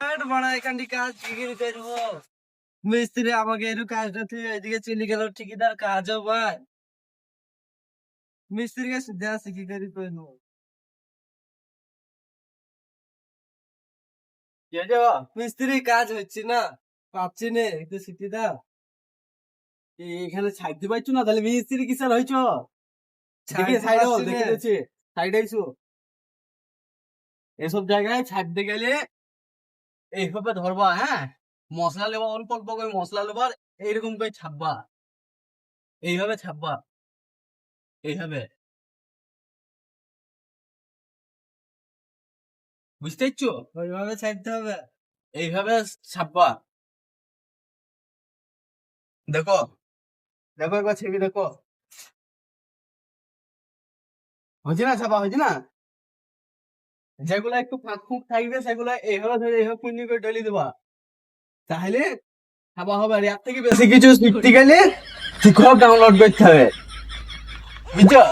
বড় এখানটি কাজ ঠিকই করবো। মিস্ত্রি আমাকে একটু কাজটা থেকে এদিকে চলে গেল, ঠিকাদার কাজও ভাই মিস্ত্রির কাছে দেওয়া শিখি করি করবো। মিস্ত্রি কাজ হচ্ছে না, পাচ্ছি না একটু শিখি দাও। এখানে ছাইড দিতে পারছো না, তাহলে মিস্ত্রি কিসের হয়েছ? ছাড় দেখে দিতে সাইড পারছি দেখে না। দিয়েছি, সাইড আইসো। এসব জায়গায় ছাড়তে গেলে এইভাবে ধরবা, হ্যাঁ? মশলা লেবা, অল্প অল্প করে মশলা লেবা, এইরকম করে ছাপবা, এইভাবে ছাপবা, এইভাবে, বুঝতে পারছো? ওইভাবে ছাড়তে হবে। এইভাবে ছাপবা। দেখো, দেখো একবার ছেবি দেখো, হয়েছে না? ছাপা হয়েছে না? যেগুলো একটু ফাঁক ফুঁক থাকবে সেগুলো এইভাবে ধরে এইভাবে পুণ্য করে ঢেলে দেবা, তাহলে ছাপা হবে। আর এর থেকে বেশি কিছু শিখতে গেলে শিক্ষক ডাউনলোড করতে হবে, বুঝছো?